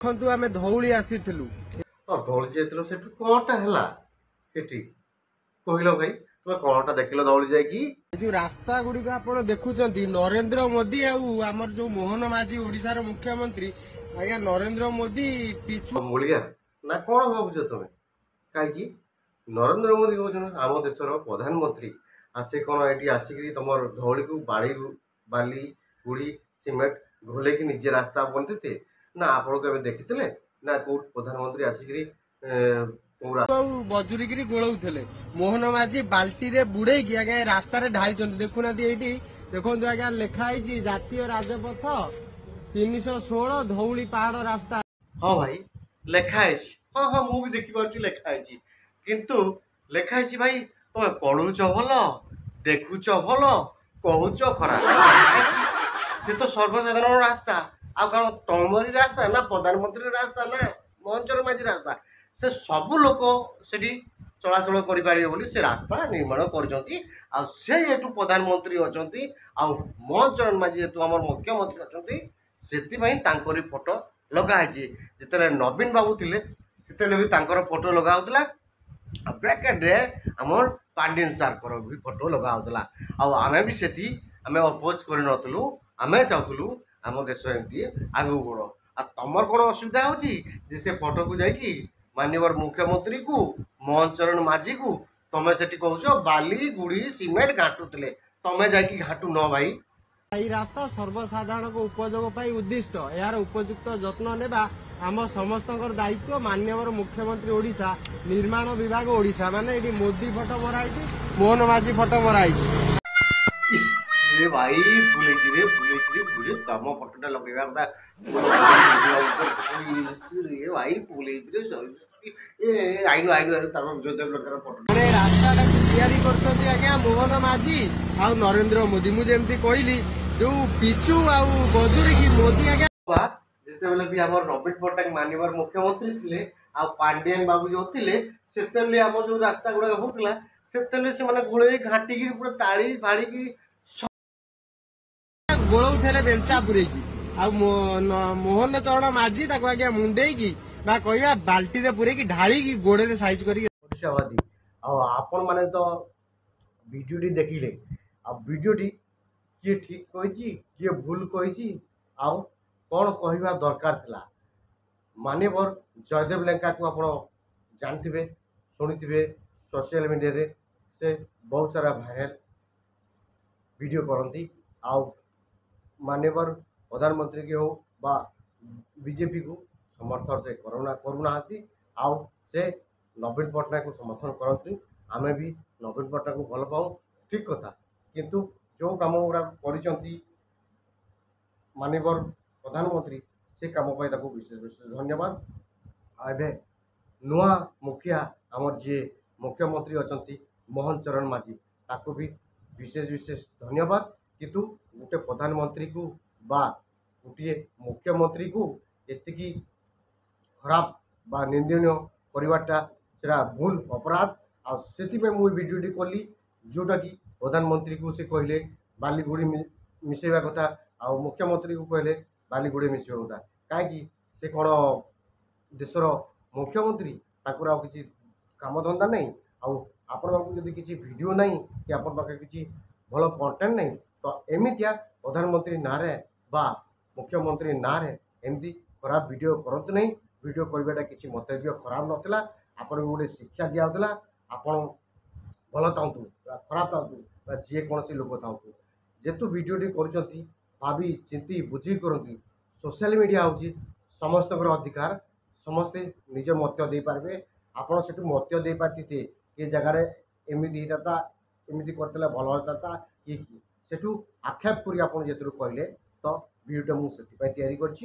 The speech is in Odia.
ଦେଖନ୍ତୁ ଆମେ ଧଉଳି ଆସିଥିଲୁ। ହଁ ଧଉଳି ଯାଇଥିଲ, ସେଠୁ କଣଟା ହେଲା ସେଠି କହିଲ ଭାଇ, ତୁମେ କଣଟା ଦେଖିଲ ଧଉଳି ଯାଇକି? ଏ ଯୋଉ ରାସ୍ତା ଗୁଡିକ ଆପଣ ଦେଖୁଛନ୍ତି, ନରେନ୍ଦ୍ର ମୋଦି ଆଉ ଆମର ଯୋଉ ମୋହନ ମାଝୀ ଓଡିଶାର ମୁଖ୍ୟମନ୍ତ୍ରୀ ଆଜ୍ଞା ନରେନ୍ଦ୍ର ମୋଦି ପିଛୁ ମୂଳିଆ ନା କଣ ଭାବୁଛ ତମେ? କାହିଁକି ନରେନ୍ଦ୍ର ମୋଦି ହଉଛନ୍ତି ଆମ ଦେଶର ପ୍ରଧାନମନ୍ତ୍ରୀ, ଆଉ ସେ କଣ ଏଠି ଆସିକିରି ତମର ଧଉଳିକୁ ବାଲି ଗୁଡ଼ି ସିମେଣ୍ଟ ଘୋଲେଇକି ନିଜେ ରାସ୍ତା ବନେଇତେ? ନା ଆପଣ କେବେ ଦେଖିଥିଲେ ନା କୋଉଠି ପ୍ରଧାନମନ୍ତ୍ରୀ ଆସିକିରି ବଜୁରିକିରି ଗୋଳଉଥିଲେ। ମୋହନ ମାଝୀ ବାଲ୍ଟିରେ ବୁଡେଇକି ଆଜ୍ଞା ଏ ରାସ୍ତାରେ ଢାଳିଛନ୍ତି। ଦେଖୁନାହାନ୍ତି ଏଇଠି ଦେଖନ୍ତୁ ଆଜ୍ଞା ଲେଖା ହେଇଛି ଜାତୀୟ ରାଜପଥ 316 ଧଉଳି ପାହାଡ ରାସ୍ତା। ହଁ ଭାଇ ଲେଖା ହେଇଛି, ହଁ ହଁ ମୁଁ ବି ଦେଖିପାରୁଛି ଲେଖା ହେଇଛି, କିନ୍ତୁ ଲେଖା ହେଇଛି ଭାଇ ତମେ ପଢୁଛ ଭଲ, ଦେଖୁଛ ଭଲ, କହୁଛ ଖରାପ। ସେ ତ ସର୍ବସାଧାରଣ ରାସ୍ତା, ଆଉ କଣ ତମରି ରାସ୍ତା ନା ପ୍ରଧାନମନ୍ତ୍ରୀ ରାସ୍ତା ନା ମୋହନ ମାଝୀ ରାସ୍ତା? ସେ ସବୁ ଲୋକ ସେଠି ଚଳାଚଳ କରିପାରିବେ ବୋଲି ସେ ରାସ୍ତା ନିର୍ମାଣ କରିଛନ୍ତି। ଆଉ ସେ ଯେହେତୁ ପ୍ରଧାନମନ୍ତ୍ରୀ ଅଛନ୍ତି ଆଉ ମୋହନ ମାଝୀ ଯେହେତୁ ଆମର ମୁଖ୍ୟମନ୍ତ୍ରୀ ଅଛନ୍ତି, ସେଥିପାଇଁ ତାଙ୍କରି ଫଟୋ ଲଗା ହେଇଛି। ଯେତେବେଳେ ନବୀନ ବାବୁ ଥିଲେ ସେତେବେଳେ ବି ତାଙ୍କର ଫଟୋ ଲଗା ହଉଥିଲା, ଆଉ ବ୍ରାକେଟରେ ଆମର ପାଣ୍ଡିଆନ ସାର୍ଙ୍କର ବି ଫଟୋ ଲଗା ହଉଥିଲା। ଆଉ ଆମେ ବି ସେଠି ଆମେ ଅପୋଜ କରିନଥିଲୁ, ଆମେ ଚାହୁଁଥିଲୁ ଆମ ଦେଶ ଏମିତି ଆଗକୁ ବଢ଼। ଆଉ ତମର କଣ ଅସୁବିଧା ହଉଛି ଯେ ସେ ଫଟୋକୁ ଯାଇକି ମାନ୍ୟବର ମୁଖ୍ୟମନ୍ତ୍ରୀକୁ ମୋହନ ମାଝୀକୁ ତମେ ସେଠି କହୁଛ ବାଲି ଗୁଡ଼ି ସିମେଣ୍ଟ ଘାଣ୍ଟୁଥିଲେ? ତମେ ଯାଇକି ଘାଣ୍ଟୁ ନ ଭାଇ। ଏହି ରାସ୍ତା ସର୍ବସାଧାରଣଙ୍କ ଉପଯୋଗ ପାଇଁ ଉଦ୍ଦିଷ୍ଟ। ଏହାର ଉପଯୁକ୍ତ ଯତ୍ନ ନେବା ଆମ ସମସ୍ତଙ୍କର ଦାୟିତ୍ୱ। ମାନ୍ୟବର ମୁଖ୍ୟମନ୍ତ୍ରୀ ଓଡିଶା, ନିର୍ମାଣ ବିଭାଗ ଓଡିଶା। ମାନେ ଏଠି ମୋଦି ଫଟୋ ମରା ହେଇଛି, ମୋହନ ମାଝୀ ଫଟୋ ମରା ହେଇଛି। रे भाई भूलेगी रे भूले तम फटोटा लगेगा रे भाई भूलेगी रे ए आइनो तम जो प्रकार फटो ରାସ୍ତାଟାକୁ ତିଆରି କରୁଛନ୍ତି ଆଜ୍ଞା ମୋହନ ମାଝୀ ଆଉ ନରେନ୍ଦ୍ର ମୋଦି। ମୁଁ ଯେମିତି କହିଲି ଯୋଉ ପିଚୁ ଆଉ ବଜୁରିକି ମୋଦି ଆଜ୍ଞା ଯେତେବେଳେ ବି ଆମର ନବୀନ ପଟ୍ଟନାୟକ ମାନ୍ୟବର ମୁଖ୍ୟମନ୍ତ୍ରୀ ଥିଲେ ଆଉ ପାଣ୍ଡିଆନ ବାବୁ ଯୋଉ ଥିଲେ, ସେତେବେଳେ ଆମର ଯୋଉ ରାସ୍ତା ଗୁଡାକ ହଉଥିଲା ସେତେବେଳେ ସେମାନେ ଗୋଳେଇ ଘାଟିକି ପୁରା ତାଳି ଫାଡ଼ିକି ଗୋଳଉଥିଲେ ବେଞ୍ଚା ପୁରେଇକି। ଆଉ ମୋହନ ଚରଣ ମାଝୀ ତାକୁ ଆଜ୍ଞା ମୁଣ୍ଡେଇକି ବା କହିବା ବାଲ୍ଟିରେ ପୁରେଇକି ଢାଳିକି ଗୋଡରେ ସାଇଜ କରିକି। ଓଡ଼ିଶାବାଦୀ ଆଉ ଆପଣ ମାନେ ତ ଭିଡ଼ିଓଟି ଦେଖିଲେ, ଆଉ ଭିଡ଼ିଓଟି କିଏ ଠିକ୍ କହିଛି କିଏ ଭୁଲ କହିଛି ଆଉ କ'ଣ କହିବା ଦରକାର ଥିଲା? ମାନ୍ୟବର ଜୟଦେବ ଲେଙ୍କାକୁ ଆପଣ ଜାଣିଥିବେ, ଶୁଣିଥିବେ, ସୋସିଆଲ ମିଡ଼ିଆରେ ସେ ବହୁତ ସାରା ଭାଇରାଲ ଭିଡ଼ିଓ କରନ୍ତି। ଆଉ ମାନ୍ୟବର ପ୍ରଧାନମନ୍ତ୍ରୀ ହଉ ବା ବିଜେପିକୁ ସମର୍ଥନ ସେ କରୁନାହାନ୍ତି, ଆଉ ସେ ନବୀନ ପଟ୍ଟନାୟକକୁ ସମର୍ଥନ କରନ୍ତି। ଆମେ ବି ନବୀନ ପଟ୍ଟନାୟକକୁ ଭଲ ପାଉ, ଠିକ୍ କଥା, କିନ୍ତୁ ଯେଉଁ କାମ ଗୁଡ଼ାକ କରିଛନ୍ତି ମାନ୍ୟବର ପ୍ରଧାନମନ୍ତ୍ରୀ, ସେ କାମ ପାଇଁ ତାକୁ ବିଶେଷ ବିଶେଷ ଧନ୍ୟବାଦ। ଆଉ ଏବେ ନୂଆ ମୁଖିଆ ଆମର ଯିଏ ମୁଖ୍ୟମନ୍ତ୍ରୀ ଅଛନ୍ତି ମୋହନ ଚରଣ ମାଝୀ, ତାକୁ ବି ବିଶେଷ ବିଶେଷ ଧନ୍ୟବାଦ। କିନ୍ତୁ ଗୋଟେ ପ୍ରଧାନମନ୍ତ୍ରୀକୁ ବା ଗୋଟିଏ ମୁଖ୍ୟମନ୍ତ୍ରୀକୁ ଏତିକି ଖରାପ ବା ନିନ୍ଦନୀୟ କରିବାଟା ସେଟା ଭୁଲ ଅପରାଧ। ଆଉ ସେଥିପାଇଁ ମୁଁ ଏ ଭିଡ଼ିଓଟି କଲି, ଯେଉଁଟାକି ପ୍ରଧାନମନ୍ତ୍ରୀକୁ ସେ କହିଲେ ବାଲି ଗୁଡ଼ି ମିଶାଇବା କଥା, ଆଉ ମୁଖ୍ୟମନ୍ତ୍ରୀକୁ କହିଲେ ବାଲି ଗୁଡ଼ି ମିଶାଇବା କଥା। କାହିଁକି? ସେ କ'ଣ ଦେଶର ମୁଖ୍ୟମନ୍ତ୍ରୀ? ତାଙ୍କର ଆଉ କିଛି କାମଧନ୍ଦା ନାହିଁ? ଆଉ ଆପଣମାନଙ୍କୁ ଯଦି କିଛି ଭିଡ଼ିଓ ନାହିଁ କି ଆପଣଙ୍କ ପାଖରେ କିଛି ଭଲ କଣ୍ଟେଣ୍ଟ ନାହିଁ, ତ ଏମିତିଆ ପ୍ରଧାନମନ୍ତ୍ରୀ ନାଁରେ ବା ମୁଖ୍ୟମନ୍ତ୍ରୀ ନାଁରେ ଏମିତି ଖରାପ ଭିଡ଼ିଓ କରନ୍ତୁ ନାହିଁ। ଭିଡ଼ିଓ କରିବାଟା କିଛି ମନ୍ତବ୍ୟ ଖରାପ ନଥିଲା, ଆପଣଙ୍କୁ ଗୋଟେ ଶିକ୍ଷା ଦିଆହେଉଥିଲା। ଆପଣ ଭଲ ଥାନ୍ତୁ ବା ଖରାପ ଥାନ୍ତୁ ବା ଯେକୌଣସି ଲୋକ ଥାନ୍ତୁ, ଯେହେତୁ ଭିଡ଼ିଓଟି କରୁଛନ୍ତି ଭାବି ଚିନ୍ତି ବୁଝିକି କରନ୍ତି। ସୋସିଆଲ ମିଡ଼ିଆ ହେଉଛି ସମସ୍ତଙ୍କର ଅଧିକାର, ସମସ୍ତେ ନିଜ ମତ ଦେଇପାରିବେ। ଆପଣ ସେଠୁ ମତ ଦେଇପାରିଥିବେ ଏ ଜାଗାରେ ଏମିତି ହେଇଥାନ୍ତା, ଏମିତି କରିଥିଲେ ଭଲ ହେଇଥାନ୍ତା, ସେଠୁ ଆକ୍ଷେପ କରି ଆପଣ ଯେତେବେଳେ କହିଲେ, ତ ଭିଡ଼ିଓଟା ମୁଁ ସେଥିପାଇଁ ତିଆରି କରିଛି।